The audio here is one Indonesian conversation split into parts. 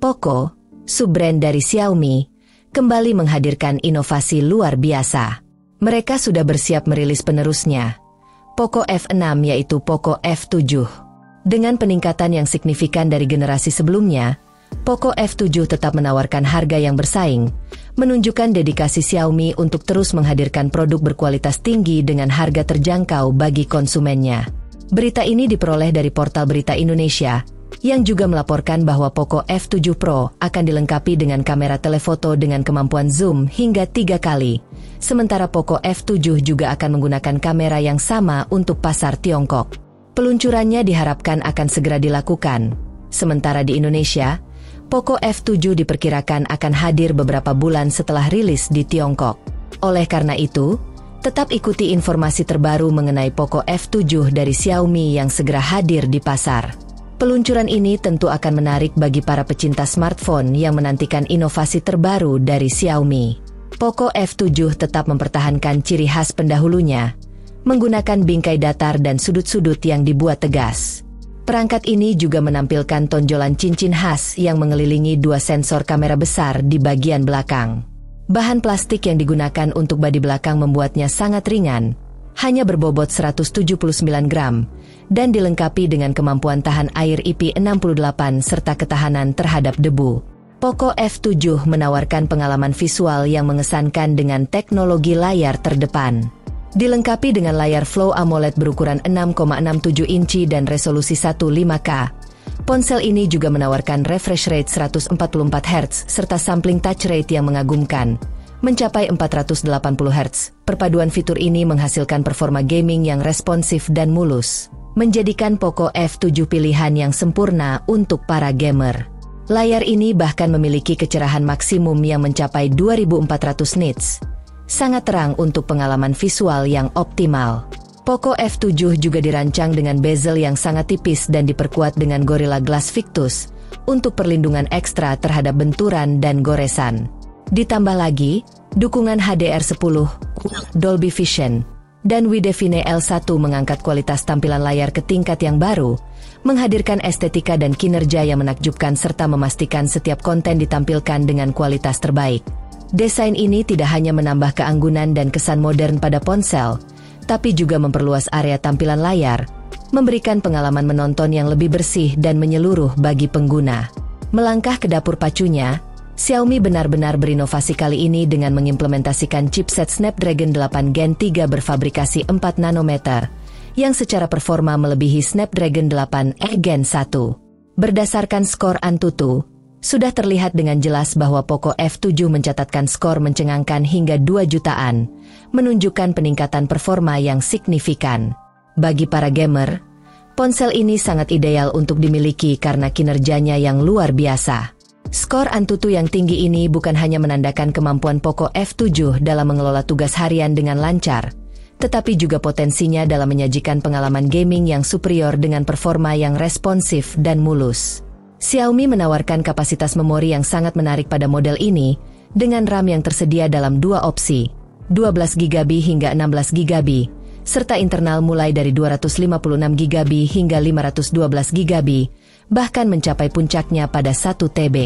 Poco, sub-brand dari Xiaomi, kembali menghadirkan inovasi luar biasa. Mereka sudah bersiap merilis penerusnya, Poco F6 yaitu Poco F7. Dengan peningkatan yang signifikan dari generasi sebelumnya, Poco F7 tetap menawarkan harga yang bersaing, menunjukkan dedikasi Xiaomi untuk terus menghadirkan produk berkualitas tinggi dengan harga terjangkau bagi konsumennya. Berita ini diperoleh dari portal Berita Indonesia, yang juga melaporkan bahwa Poco F7 Pro akan dilengkapi dengan kamera telefoto dengan kemampuan zoom hingga 3 kali, sementara Poco F7 juga akan menggunakan kamera yang sama untuk pasar Tiongkok. Peluncurannya diharapkan akan segera dilakukan. Sementara di Indonesia, Poco F7 diperkirakan akan hadir beberapa bulan setelah rilis di Tiongkok. Oleh karena itu, tetap ikuti informasi terbaru mengenai Poco F7 dari Xiaomi yang segera hadir di pasar. Peluncuran ini tentu akan menarik bagi para pecinta smartphone yang menantikan inovasi terbaru dari Xiaomi. Poco F7 tetap mempertahankan ciri khas pendahulunya, menggunakan bingkai datar dan sudut-sudut yang dibuat tegas. Perangkat ini juga menampilkan tonjolan cincin khas yang mengelilingi 2 sensor kamera besar di bagian belakang. Bahan plastik yang digunakan untuk bodi belakang membuatnya sangat ringan, hanya berbobot 179 gram, dan dilengkapi dengan kemampuan tahan air IP68 serta ketahanan terhadap debu. Poco F7 menawarkan pengalaman visual yang mengesankan dengan teknologi layar terdepan. Dilengkapi dengan layar Flow AMOLED berukuran 6,67 inci dan resolusi 15K, ponsel ini juga menawarkan refresh rate 144 Hz serta sampling touch rate yang mengagumkan, mencapai 480 Hz. Perpaduan fitur ini menghasilkan performa gaming yang responsif dan mulus, menjadikan Poco F7 pilihan yang sempurna untuk para gamer. Layar ini bahkan memiliki kecerahan maksimum yang mencapai 2400 nits, sangat terang untuk pengalaman visual yang optimal. Poco F7 juga dirancang dengan bezel yang sangat tipis dan diperkuat dengan Gorilla Glass Victus untuk perlindungan ekstra terhadap benturan dan goresan. Ditambah lagi, dukungan HDR10, Dolby Vision, dan Widevine L1 mengangkat kualitas tampilan layar ke tingkat yang baru, menghadirkan estetika dan kinerja yang menakjubkan serta memastikan setiap konten ditampilkan dengan kualitas terbaik. Desain ini tidak hanya menambah keanggunan dan kesan modern pada ponsel, tapi juga memperluas area tampilan layar, memberikan pengalaman menonton yang lebih bersih dan menyeluruh bagi pengguna. Melangkah ke dapur pacunya, Xiaomi benar-benar berinovasi kali ini dengan mengimplementasikan chipset Snapdragon 8 Gen 3 berfabrikasi 4 nanometer, yang secara performa melebihi Snapdragon 8 Gen 1. Berdasarkan skor Antutu, sudah terlihat dengan jelas bahwa Poco F7 mencatatkan skor mencengangkan hingga 2 jutaan, menunjukkan peningkatan performa yang signifikan. Bagi para gamer, ponsel ini sangat ideal untuk dimiliki karena kinerjanya yang luar biasa. Skor Antutu yang tinggi ini bukan hanya menandakan kemampuan Poco F7 dalam mengelola tugas harian dengan lancar, tetapi juga potensinya dalam menyajikan pengalaman gaming yang superior dengan performa yang responsif dan mulus. Xiaomi menawarkan kapasitas memori yang sangat menarik pada model ini, dengan RAM yang tersedia dalam 2 opsi, 12GB hingga 16GB, serta internal mulai dari 256GB hingga 512GB, bahkan mencapai puncaknya pada 1 TB.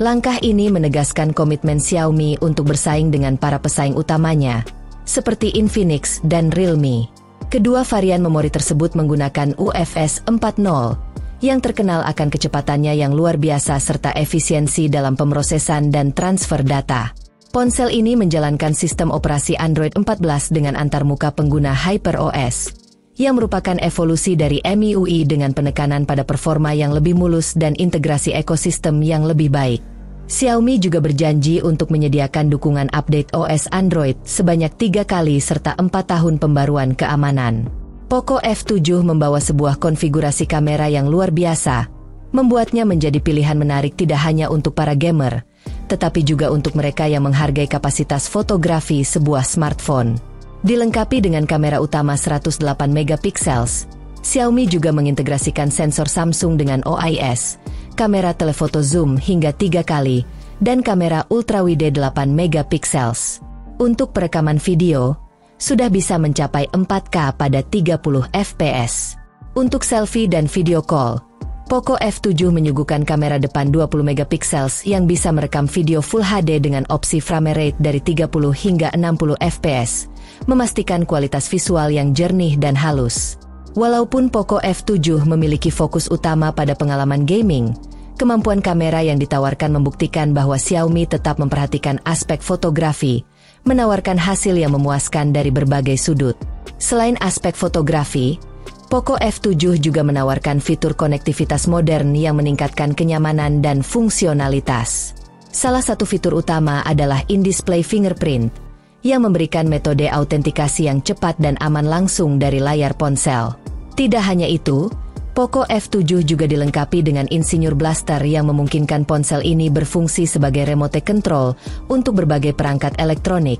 Langkah ini menegaskan komitmen Xiaomi untuk bersaing dengan para pesaing utamanya, seperti Infinix dan Realme. Kedua varian memori tersebut menggunakan UFS 4.0, yang terkenal akan kecepatannya yang luar biasa serta efisiensi dalam pemrosesan dan transfer data. Ponsel ini menjalankan sistem operasi Android 14 dengan antarmuka pengguna HyperOS, yang merupakan evolusi dari MIUI dengan penekanan pada performa yang lebih mulus dan integrasi ekosistem yang lebih baik. Xiaomi juga berjanji untuk menyediakan dukungan update OS Android sebanyak 3 kali serta 4 tahun pembaruan keamanan. Poco F7 membawa sebuah konfigurasi kamera yang luar biasa, membuatnya menjadi pilihan menarik tidak hanya untuk para gamer, tetapi juga untuk mereka yang menghargai kapasitas fotografi sebuah smartphone. Dilengkapi dengan kamera utama 108 megapiksels, Xiaomi juga mengintegrasikan sensor Samsung dengan OIS, kamera telefoto zoom hingga 3 kali, dan kamera ultrawide 8 megapiksels. Untuk perekaman video, sudah bisa mencapai 4K pada 30 fps. Untuk selfie dan video call, Poco F7 menyuguhkan kamera depan 20 megapiksel yang bisa merekam video Full HD dengan opsi frame rate dari 30 hingga 60 fps, memastikan kualitas visual yang jernih dan halus. Walaupun Poco F7 memiliki fokus utama pada pengalaman gaming, kemampuan kamera yang ditawarkan membuktikan bahwa Xiaomi tetap memperhatikan aspek fotografi, menawarkan hasil yang memuaskan dari berbagai sudut. Selain aspek fotografi, Poco F7 juga menawarkan fitur konektivitas modern yang meningkatkan kenyamanan dan fungsionalitas. Salah satu fitur utama adalah in-display fingerprint, yang memberikan metode autentikasi yang cepat dan aman langsung dari layar ponsel. Tidak hanya itu, Poco F7 juga dilengkapi dengan Insignur Blaster yang memungkinkan ponsel ini berfungsi sebagai remote control untuk berbagai perangkat elektronik,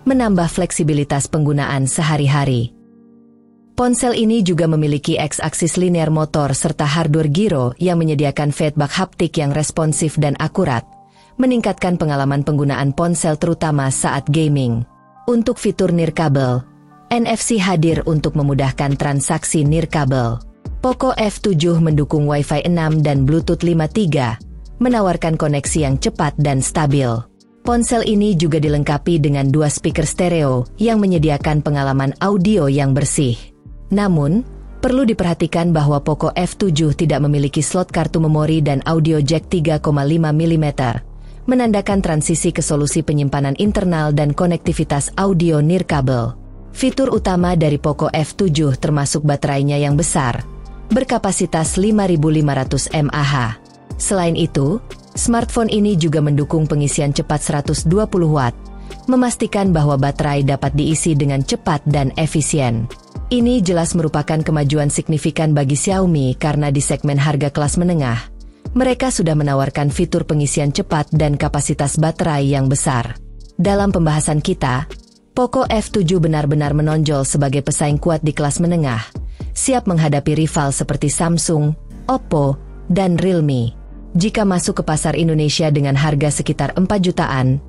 menambah fleksibilitas penggunaan sehari-hari. Ponsel ini juga memiliki X-aksis linear motor serta hardware gyro yang menyediakan feedback haptik yang responsif dan akurat, meningkatkan pengalaman penggunaan ponsel terutama saat gaming. Untuk fitur nirkabel, NFC hadir untuk memudahkan transaksi nirkabel. Poco F7 mendukung Wi-Fi 6 dan Bluetooth 5.3, menawarkan koneksi yang cepat dan stabil. Ponsel ini juga dilengkapi dengan 2 speaker stereo yang menyediakan pengalaman audio yang bersih. Namun, perlu diperhatikan bahwa Poco F7 tidak memiliki slot kartu memori dan audio jack 3,5 mm, menandakan transisi ke solusi penyimpanan internal dan konektivitas audio nirkabel. Fitur utama dari Poco F7 termasuk baterainya yang besar, berkapasitas 5.500 mAh. Selain itu, smartphone ini juga mendukung pengisian cepat 120 watt, memastikan bahwa baterai dapat diisi dengan cepat dan efisien. Ini jelas merupakan kemajuan signifikan bagi Xiaomi karena di segmen harga kelas menengah, mereka sudah menawarkan fitur pengisian cepat dan kapasitas baterai yang besar. Dalam pembahasan kita, Poco F7 benar-benar menonjol sebagai pesaing kuat di kelas menengah, siap menghadapi rival seperti Samsung, Oppo, dan Realme. Jika masuk ke pasar Indonesia dengan harga sekitar 4 jutaan,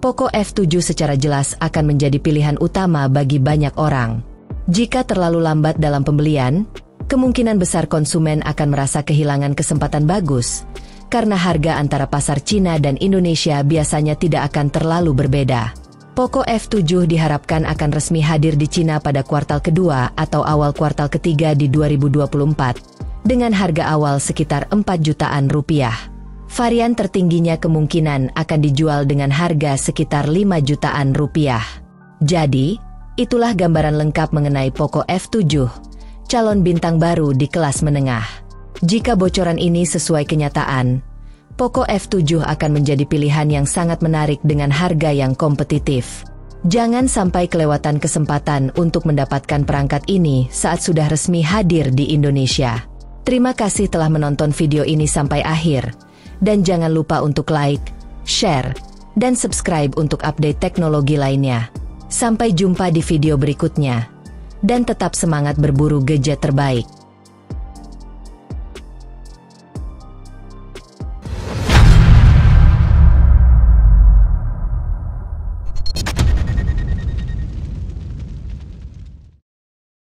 Poco F7 secara jelas akan menjadi pilihan utama bagi banyak orang. Jika terlalu lambat dalam pembelian, kemungkinan besar konsumen akan merasa kehilangan kesempatan bagus, karena harga antara pasar Cina dan Indonesia biasanya tidak akan terlalu berbeda. Poco F7 diharapkan akan resmi hadir di Cina pada kuartal kedua atau awal kuartal ketiga di 2024, dengan harga awal sekitar 4 jutaan rupiah. Varian tertingginya kemungkinan akan dijual dengan harga sekitar 5 jutaan rupiah. Jadi, itulah gambaran lengkap mengenai Poco F7, calon bintang baru di kelas menengah. Jika bocoran ini sesuai kenyataan, Poco F7 akan menjadi pilihan yang sangat menarik dengan harga yang kompetitif. Jangan sampai kelewatan kesempatan untuk mendapatkan perangkat ini saat sudah resmi hadir di Indonesia. Terima kasih telah menonton video ini sampai akhir, dan jangan lupa untuk like, share, dan subscribe untuk update teknologi lainnya. Sampai jumpa di video berikutnya, dan tetap semangat berburu gadget terbaik.